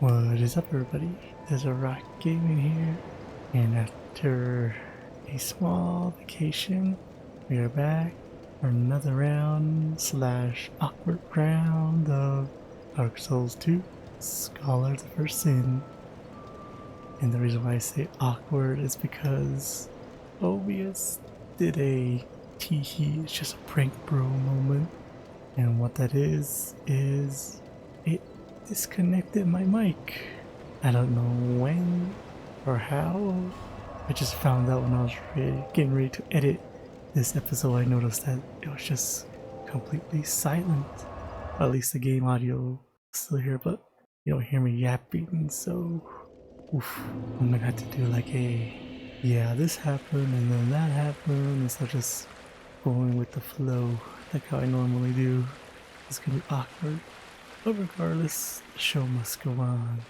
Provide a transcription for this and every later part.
What is up, everybody? There's a Rock Gaming here, and after a small vacation, we are back for another round / awkward round of Dark Souls 2 Scholar of the First Sin. And the reason why I say awkward is because OBS did a tee-hee, it's just a prank bro moment, and what that is it disconnected my mic. I don't know when or how. I just found out when I was getting ready to edit this episode. I noticed that it was just completely silent. At least the game audio is still here, but you don't hear me yapping, so oof, I'm gonna have to do like a yeah, this happened and then that happened instead of just going with the flow like how I normally do. It's gonna be awkward. But regardless, the show must go on.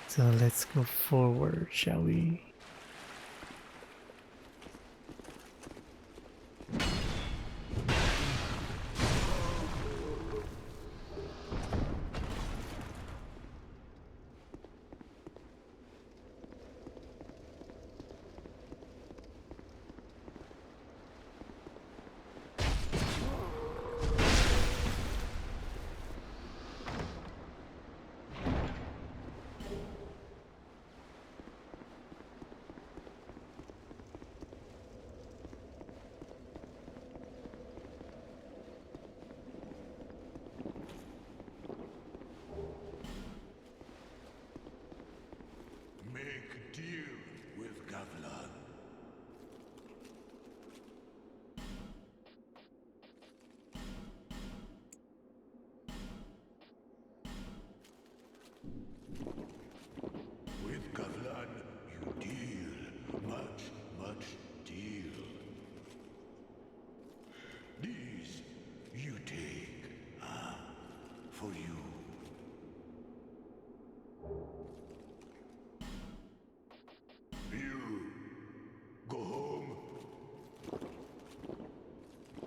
So let's go forward, shall we?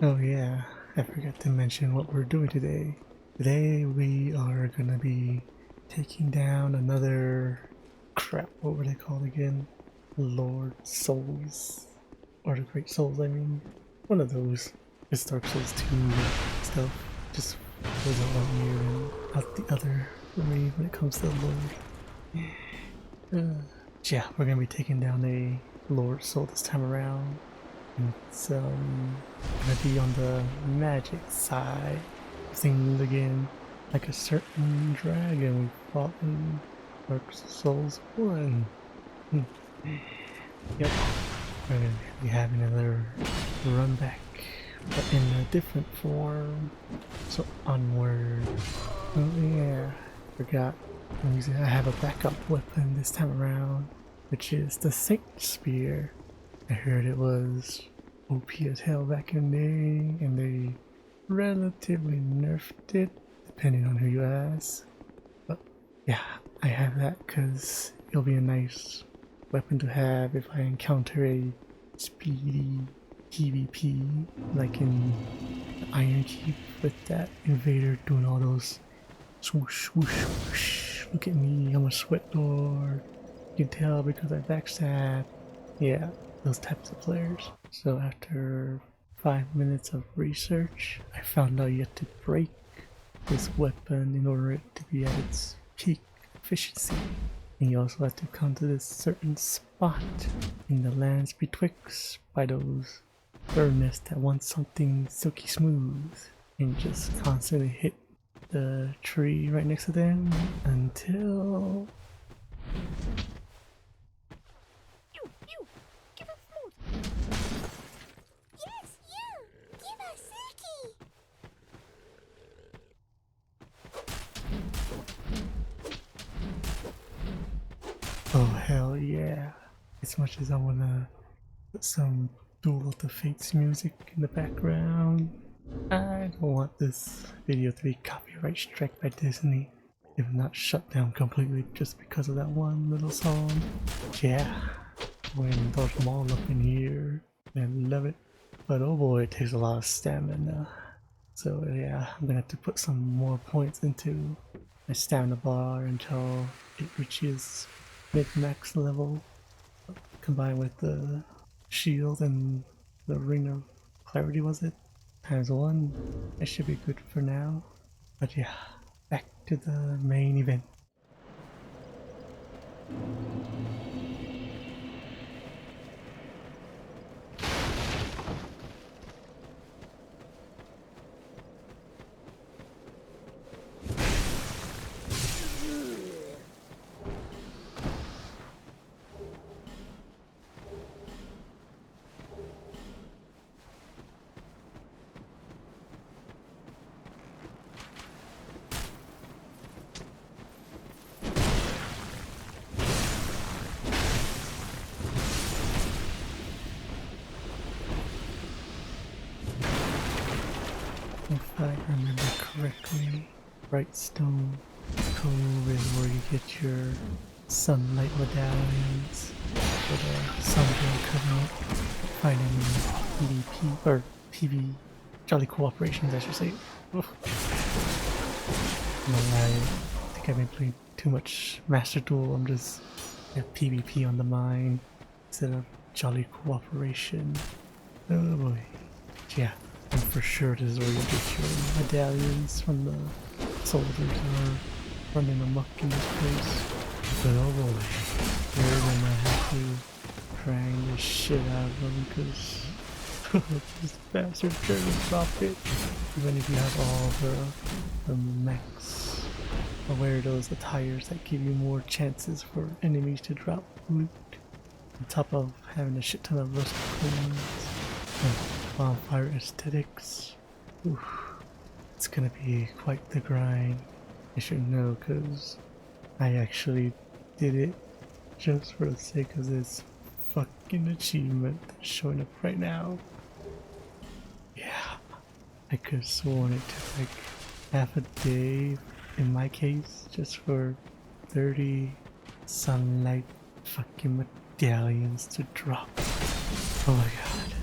Oh yeah, I forgot to mention what we're doing today. Today we are gonna be taking down another crap, what were they called again? Lord Souls. Or the Great Souls, I mean. One of those. It's Dark Souls 2 stuff. Just goes out one ear and out the other for me when it comes to Lord. Yeah, we're gonna be taking down a Lord Soul this time around. It's gonna be on the magic side of things again, like a certain dragon we fought in Dark Souls 1. Yep, we're gonna be having another run back, but in a different form. So onward. Oh yeah, forgot. I have a backup weapon this time around, which is the Saint Spear. I heard it was OP as hell back in the day, and they relatively nerfed it, depending on who you ask. But yeah, I have that because it'll be a nice weapon to have if I encounter a speedy PvP, like in the Iron Keep with that invader doing all those swoosh, swoosh, swoosh. Look at me, I'm a sweat lord. You can tell because I backstab. Yeah, those types of players. So after 5 minutes of research, I found out you have to break this weapon in order it to be at its peak efficiency. And you also have to come to this certain spot in the lands betwixt by those bird that want something silky smooth, and just constantly hit the tree right next to them until oh hell yeah. As much as I wanna put some Duel of the Fates music in the background, I don't want this video to be copyright struck by Disney, if not shut down completely just because of that one little song. Yeah, we're gonna indulge them all up in here and love it. But oh boy, it takes a lot of stamina. So yeah, I'm gonna have to put some more points into my stamina bar until it reaches mid-max level, combined with the shield and the ring of clarity, was it? Times one. I should be good for now. But yeah, back to the main event. If I remember correctly, Brightstone Cove is where you get your sunlight medallions for the Sunday Covenant, finding PvP, or PV, Jolly Cooperations I should say. Ugh. No, I think I've been playing too much Master Duel, I'm just PvP on the mine instead of Jolly Cooperation. Oh boy. Yeah. And for sure this is where you get your medallions from the soldiers who are running amok in this place. But oh boy, you're gonna have to grind the shit out of them because this bastard trying to drop it. Even if you have all the mechs, or those attires that give you more chances for enemies to drop loot. On top of having a shit ton of rust coins and bonfire aesthetics. Oof. It's gonna be quite the grind. I should know because I actually did it just for the sake of this fucking achievement that's showing up right now. Yeah, I could have sworn it took like half a day in my case just for 30 sunlight fucking medallions to drop. Oh my god.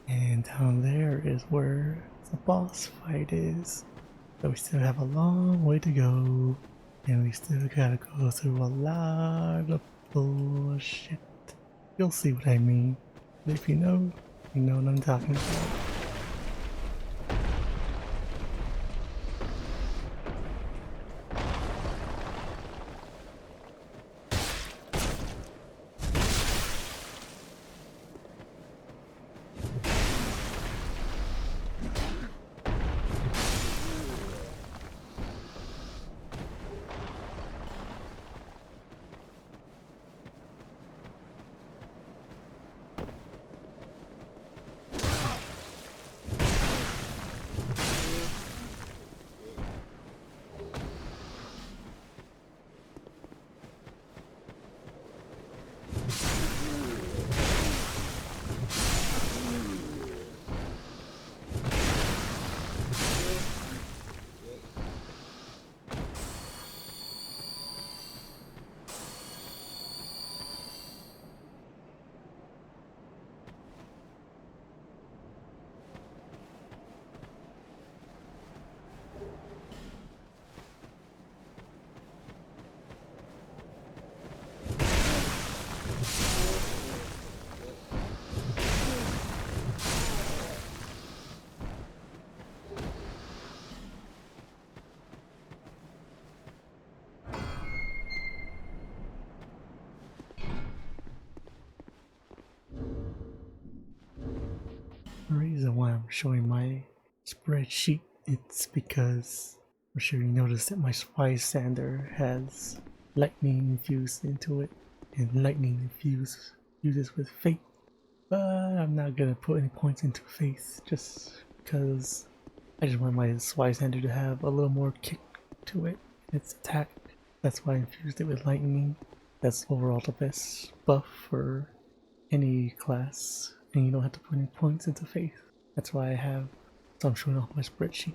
And down there is where the boss fight is. So we still have a long way to go. And we still gotta go through a lot of bullshit. You'll see what I mean. If you know what I'm talking about. The reason why I'm showing my spreadsheet, it's because I'm sure you noticed that my spy sander has lightning infused into it, and lightning fuses with faith. But I'm not gonna put any points into faith just because I just want my spy sander to have a little more kick to it in its attack. That's why I infused it with lightning. That's overall the best buff for any class, and you don't have to put any points into faith. That's why so I'm showing off my spreadsheet,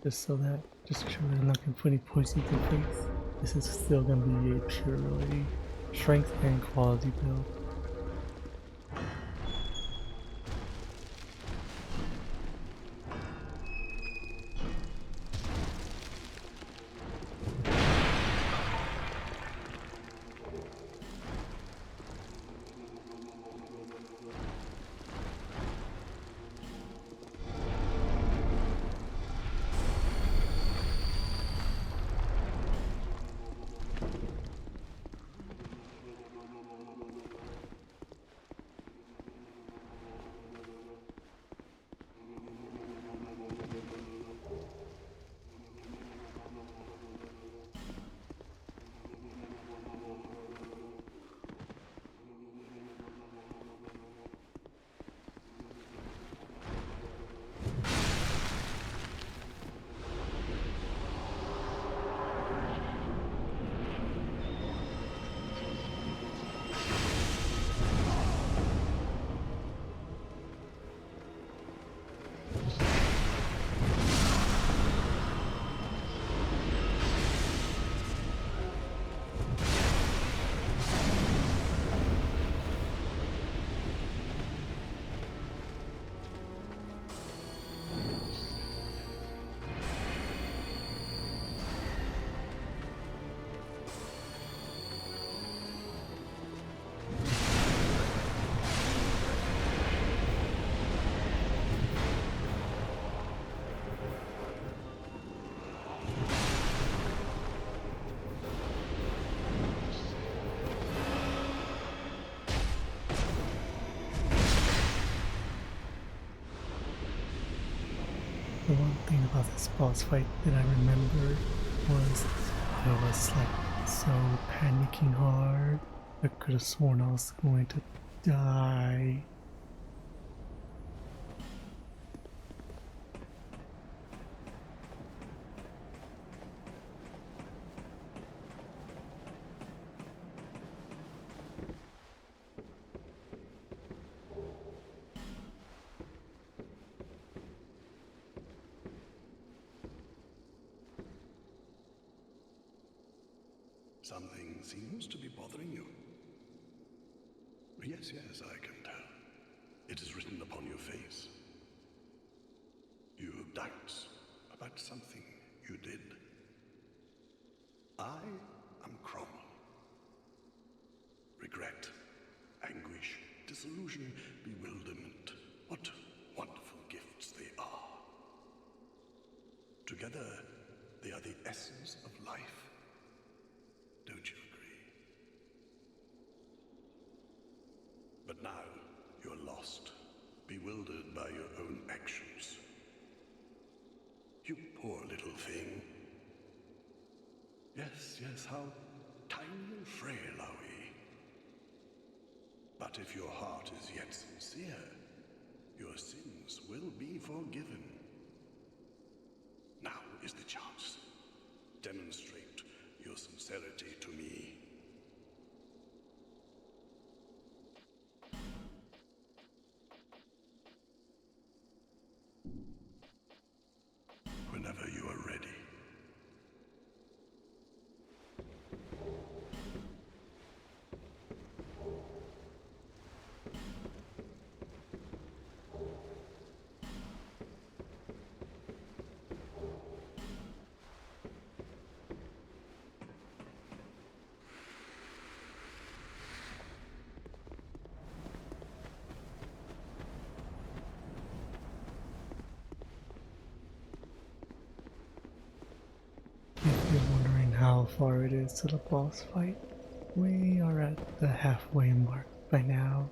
just to show that I'm not going to put any points into faith. This is still going to be a purely strength and quality build. The one thing about this boss fight that I remember was I was like so panicking hard. I could have sworn I was going to die. Something seems to be bothering you. Yes, I can tell. It is written upon your face. You have doubts about something you did. I regret, anguish, disillusion, bewilderment. What wonderful gifts they are. Together, they are the essence of life. Don't you agree? But now, you're lost, bewildered by your own actions. You poor little thing. Yes, how tiny and frail are we? But if your heart is yet sincere, your sins will be forgiven. Now is the chance. Demonstrate your sincerity to me. Whenever you are ready. If you're wondering how far it is to the boss fight, we are at the halfway mark by now.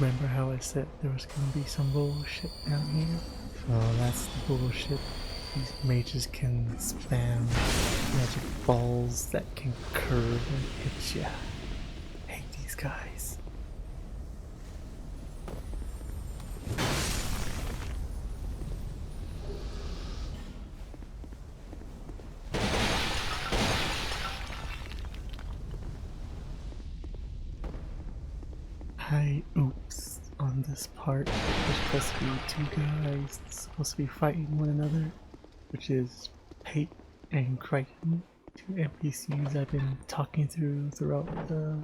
Remember how I said there was gonna be some bullshit down here? So that's the bullshit. These mages can spam magic balls that can curve and hit ya. Hate these guys. Oops on this part. There's supposed to be two guys supposed to be fighting one another, which is Pate and Creighton, two NPCs I've been talking throughout the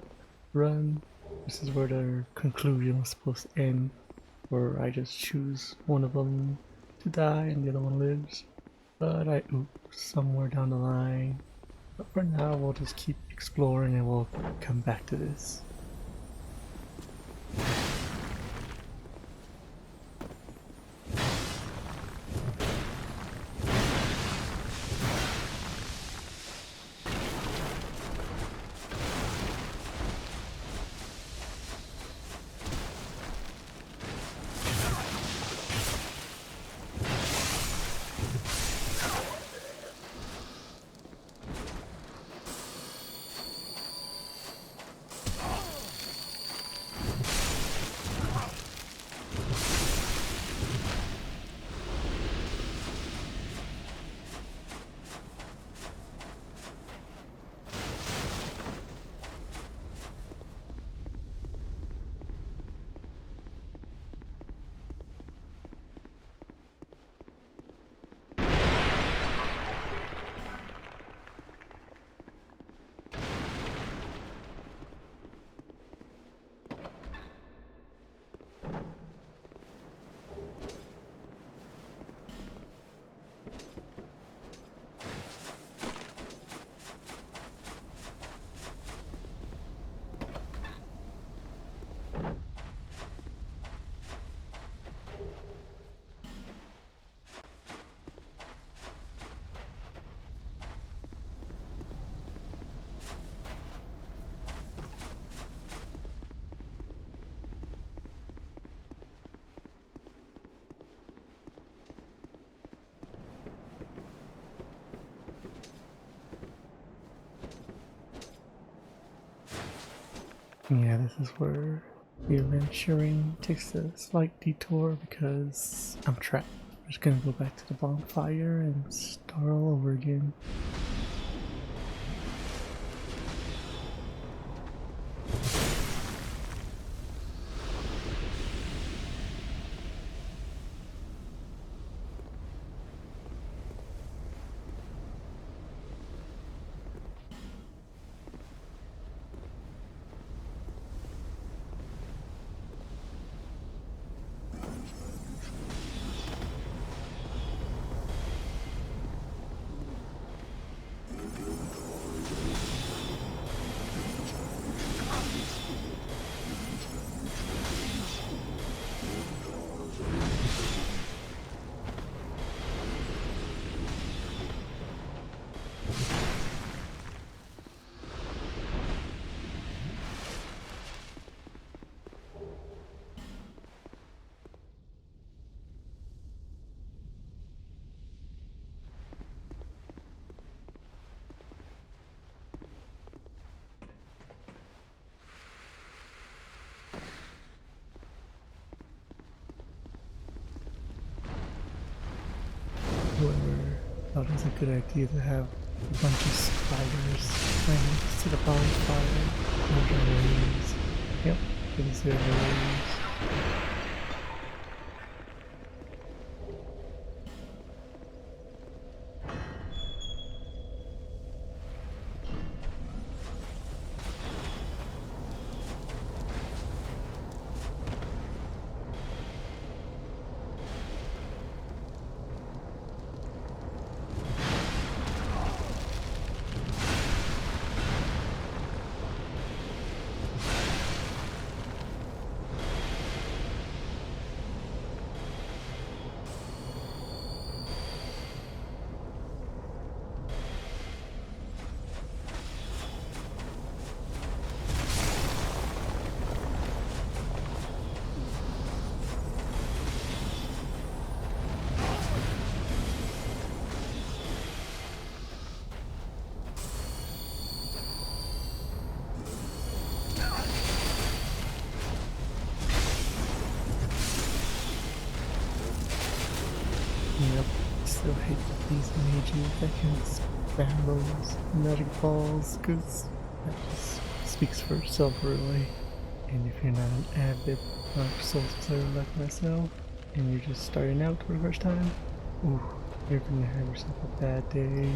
run. This is where the conclusion was supposed to end, where I just choose one of them to die and the other one lives. But I oops somewhere down the line. But for now, we'll just keep exploring and we'll come back to this. Yeah, this is where the adventuring takes a slight detour because I'm trapped. I'm just gonna go back to the bonfire and start all over again. it's a good idea to have a bunch of spiders trying to set a bonfire under rays. Yep, these are rays. Yep, still hate these mages that can spam those magic balls, because that just speaks for itself really. And if you're not an avid Dark Souls player like myself, and you're just starting out for the first time, ooh, you're gonna have yourself a bad day.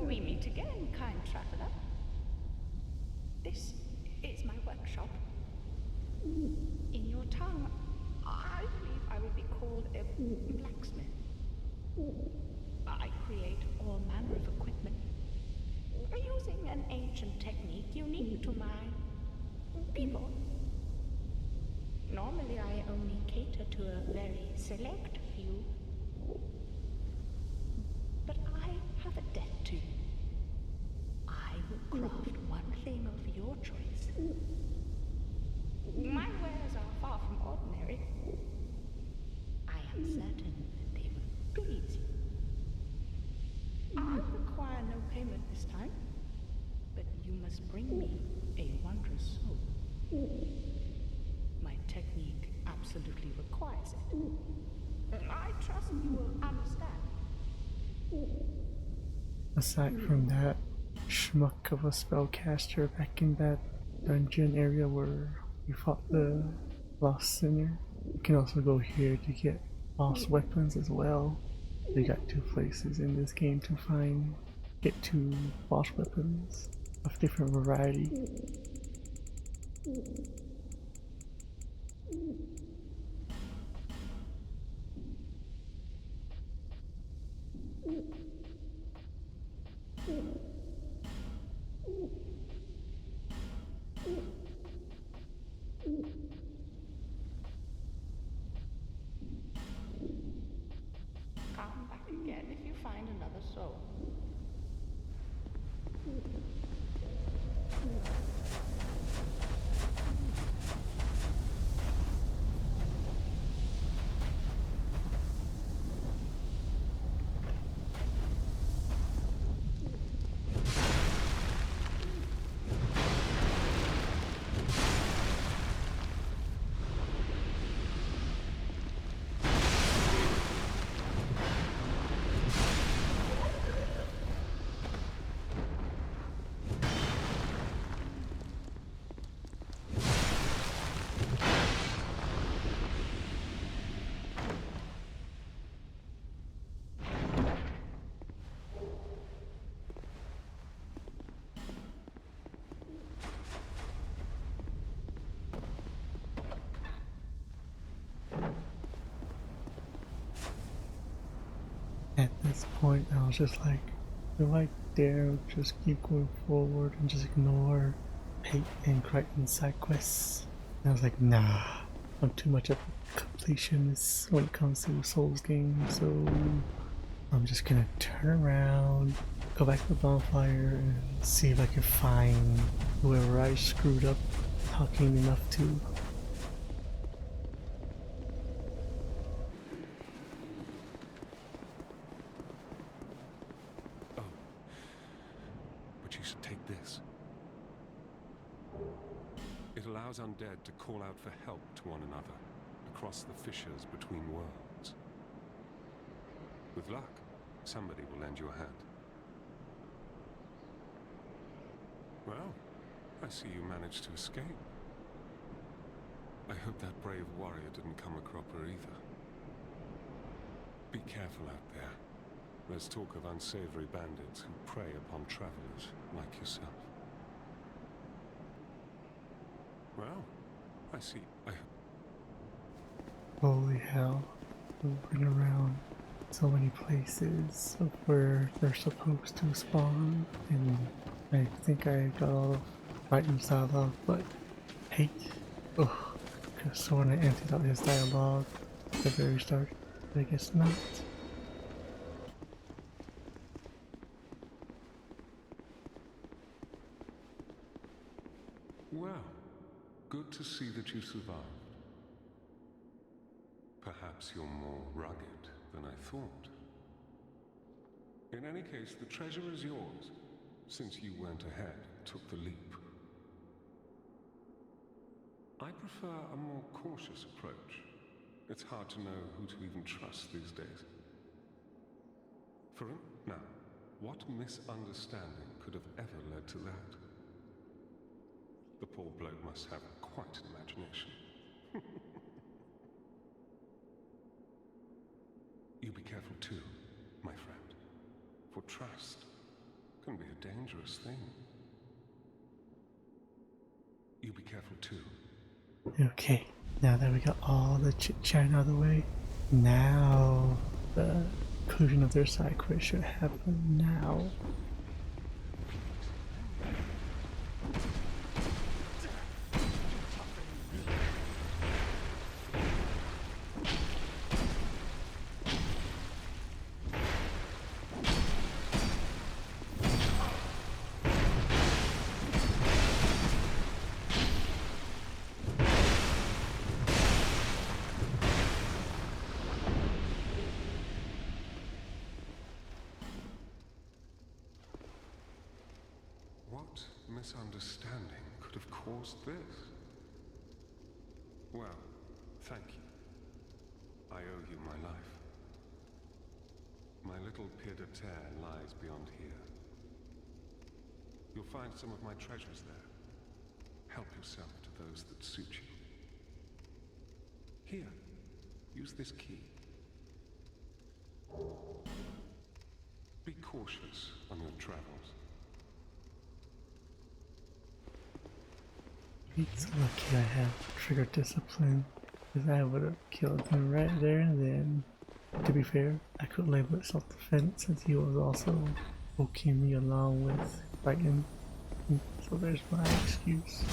We meet again, kind traveler. This is my workshop. In your tongue, I believe I would be called a blacksmith. I create all manner of equipment using an ancient technique unique to my people. Normally, I only cater to a very select few. But I have a debt to you. I will craft one thing of your choice. My wares are far from ordinary. I am certain they will please you. I require no payment this time, but you must bring me a wondrous soul. My technique absolutely requires it. I trust you will understand. Aside from that schmuck of a spellcaster back in that dungeon area where we fought the Lost Sinner, you can also go here to get boss weapons as well. You got two places in this game to get two boss weapons of different variety. Come back again if you find another soul. At this point, I was just like, do I dare just keep going forward and just ignore Pate and Creighton side quests? And I was like, nah, I'm too much of a completionist when it comes to Souls games, so I'm just gonna turn around, go back to the bonfire, and see if I can find whoever I screwed up talking enough to. Oh, but you should take this. It allows undead to call out for help to one another across the fissures between worlds. With luck, somebody will lend you a hand. Well, I see you managed to escape. I hope that brave warrior didn't come a cropper either. Be careful out there. There's talk of unsavory bandits who prey upon travelers like yourself. Well, I see. Holy hell, moving around so many places of where they're supposed to spawn, and I think I got all of Creighton's dialogue, but Pate, ugh, could have sworn I emptied out his dialogue at the very start, but I guess not. Well, good to see that you survived. Perhaps you're more rugged than I thought. In any case, the treasure is yours, since you went ahead and took the leap. I prefer a more cautious approach. It's hard to know who to even trust these days. Now, what misunderstanding could have ever led to that? The poor bloke must have quite an imagination. You be careful too, my friend, for trust can be a dangerous thing. You be careful too. Okay, now that we got all the chit-chat out of the way, now the conclusion of their side quest should happen now. What misunderstanding could have caused this? Well, thank you. I owe you my life. My little pied-à-terre lies beyond here. You'll find some of my treasures there. Help yourself to those that suit you. Here, use this key. Be cautious on your travels. It's lucky I have trigger discipline, because I would have killed him right there and then. To be fair, I could label it self-defense since he was also poking me along with fighting, so there's my excuse.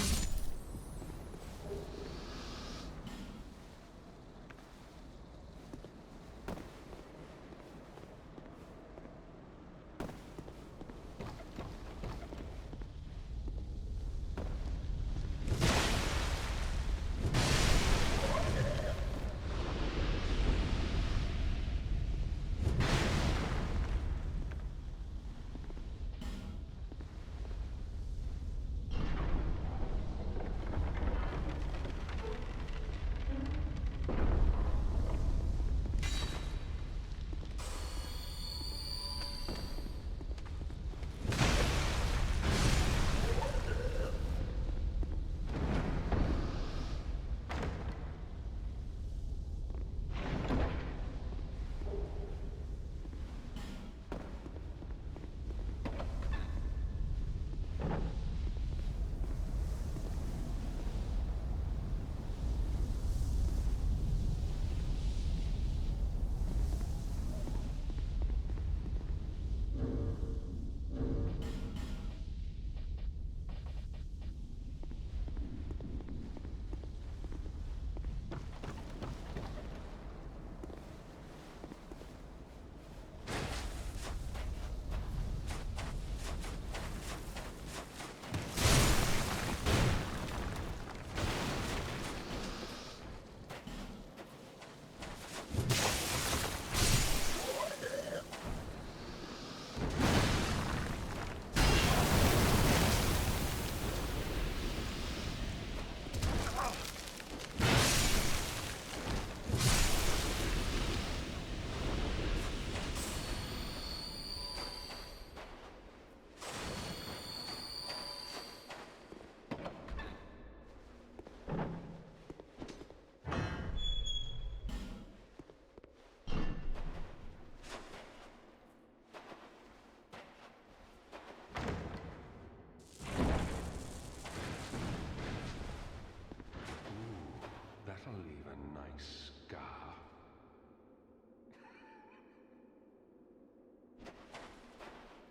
scar.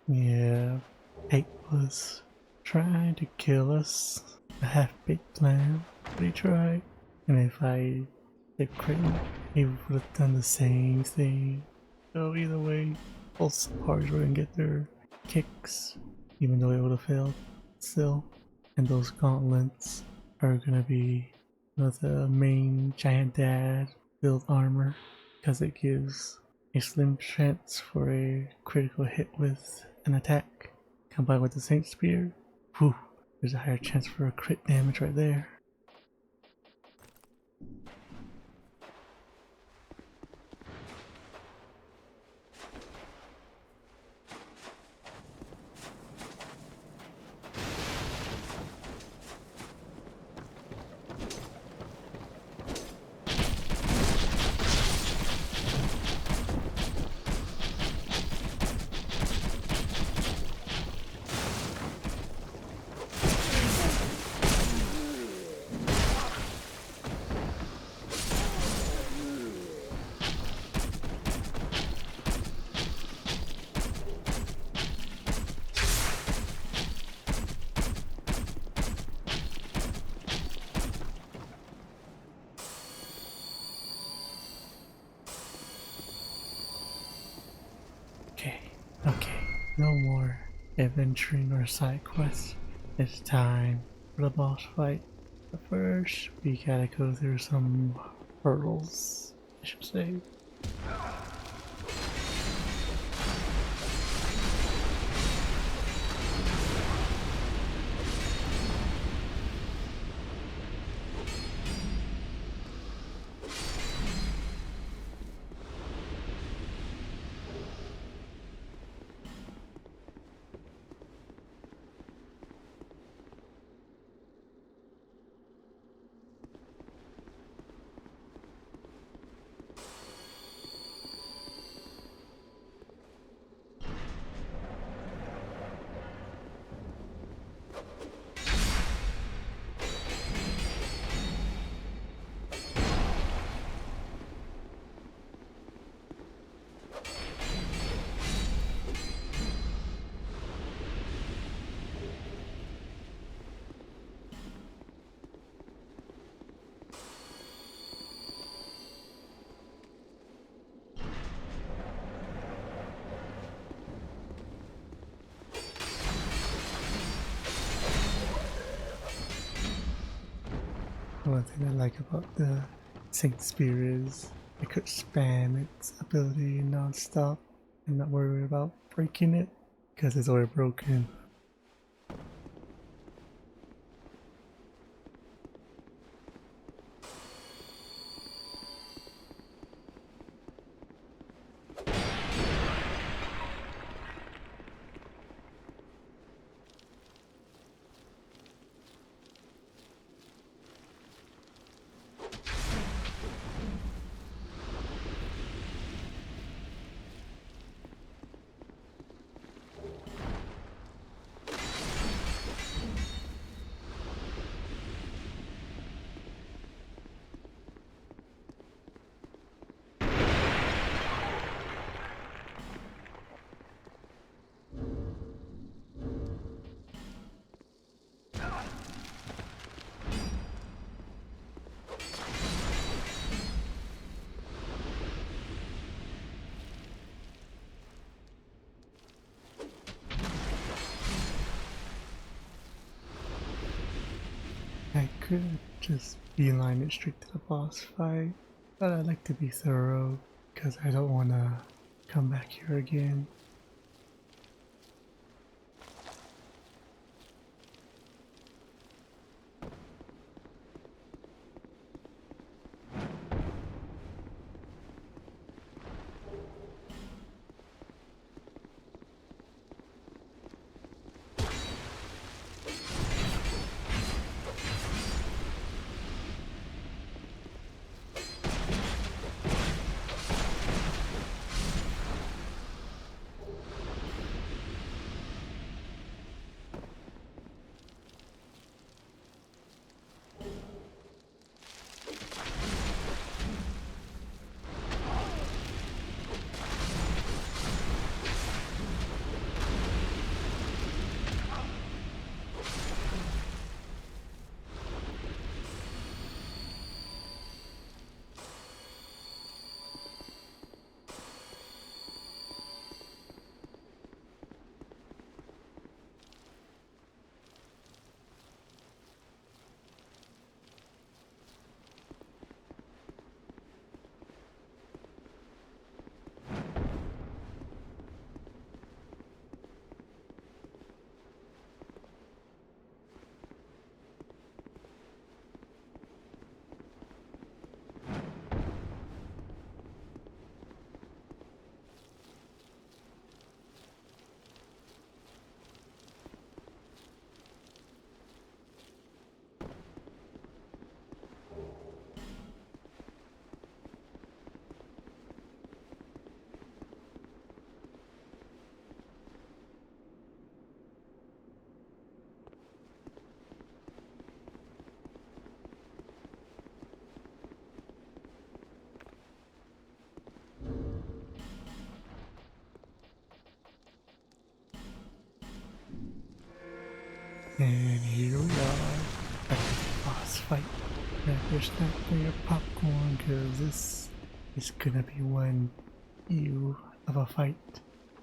Yeah, Pate was trying to kill us. A half-baked plan, but he tried. And if I did Creighton, he would have done the same thing. So either way, both parties were gonna get their kicks, even though it would have failed still. And those gauntlets are gonna be one of the main giant dad build armor because it gives a slim chance for a critical hit with an attack. Combined with the Saint Spear, whew, there's a higher chance for a crit damage right there. Okay, no more adventuring or side quests. It's time for the boss fight. But first, we gotta go through some hurdles, I should say. One thing I like about the Saint Spear is it could spam its ability non-stop and not worry about breaking it because it's already broken. I could just beeline it straight to the boss fight, but I like to be thorough because I don't want to come back here again. And here we are at the boss fight. Grab your snack or your popcorn, cause this is gonna be one ew of a fight,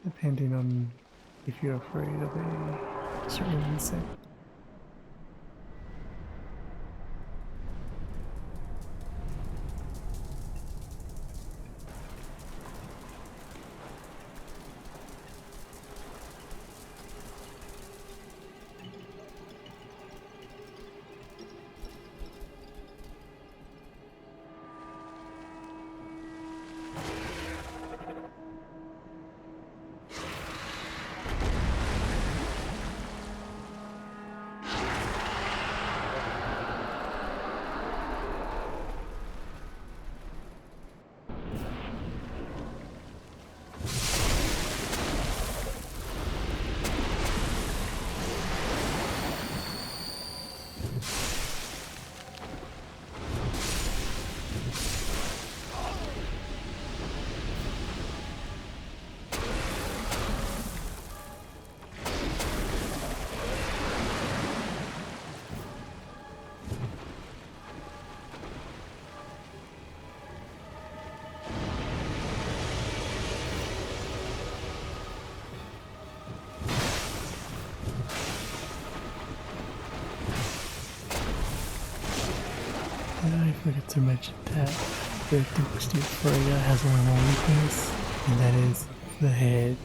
depending on if you're afraid of a certain insect. I forgot to mention that the Dukes Dear Freja has only one weakness, and that is the head.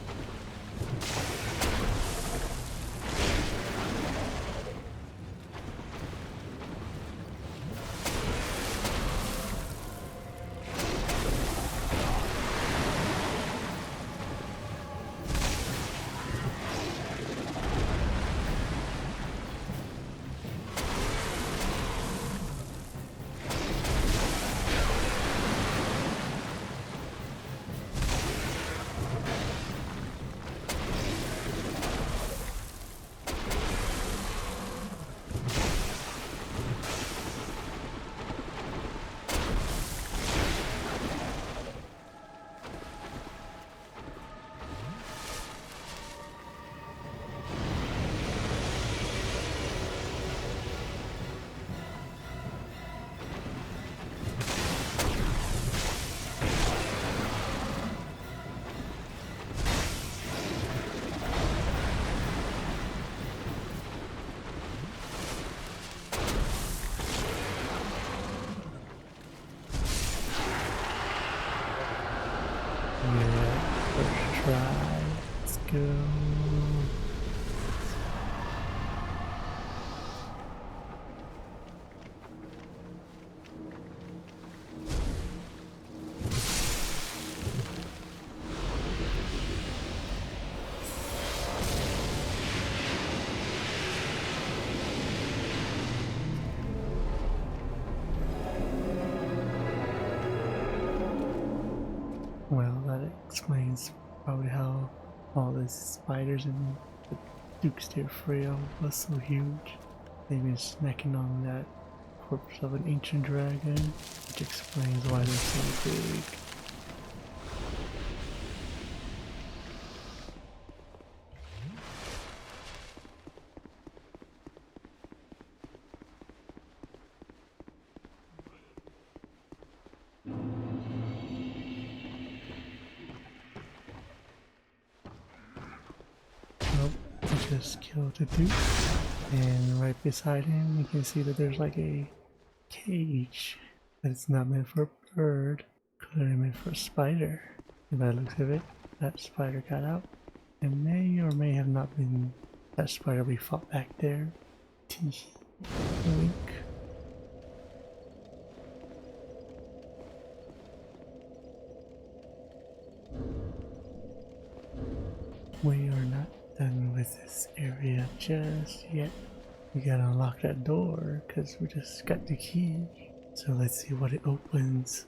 First try. Let's go. Well, that explains probably how all these spiders in the Dukes Dear Freja was so huge. They've been snacking on that corpse of an ancient dragon, which explains why they're so big. Just killed a dude, and right beside him you can see that there's like a cage, but it's not meant for a bird, clearly meant for a spider. And by the looks of it, that spider got out. It may or may have not been that spider we fought back there. Tee. Wink. We are not done with this area just yet. We gotta unlock that door because we just got the key. So let's see what it opens.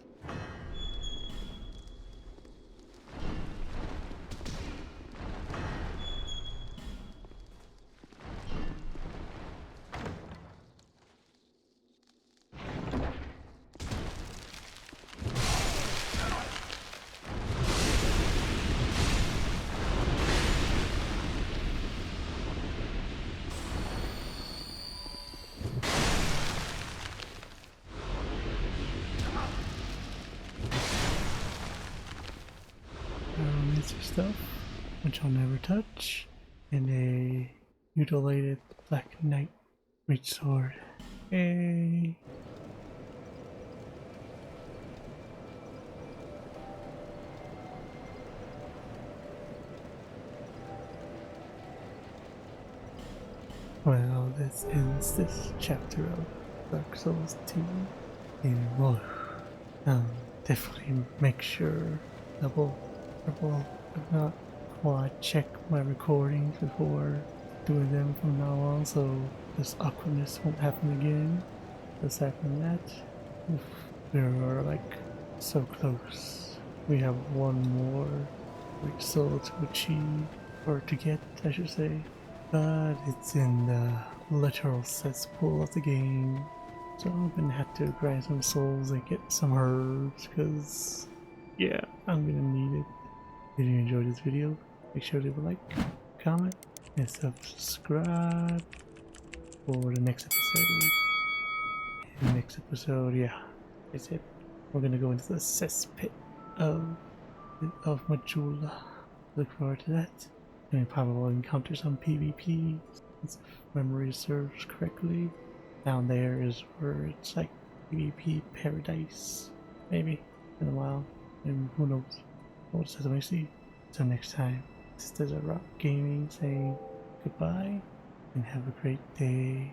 fancy stuff, which I'll never touch, and a mutilated Black Knight Reach Sword. Yay! Well, this ends this chapter of Dark Souls 2, and we'll definitely make sure double, triple, if not quad check my recordings before doing them from now on, so this awkwardness won't happen again. Aside from that, we're like so close. We have one more Reach Soul to achieve, or to get, I should say. But it's in the literal cesspool of the game, so I'm gonna have to grind some souls and get some herbs, because yeah, I'm gonna need it. If you enjoyed this video, make sure to leave a like, comment, and subscribe for the next episode. In the next episode, yeah, that's it. We're gonna go into the cesspit of Majula. Look forward to that. And probably will encounter some PvP, if memory serves correctly. Down there is where it's like PvP paradise. Maybe in a while. And who knows? We'll just have to see. Until next time, this is Desert Rock Gaming saying goodbye and have a great day.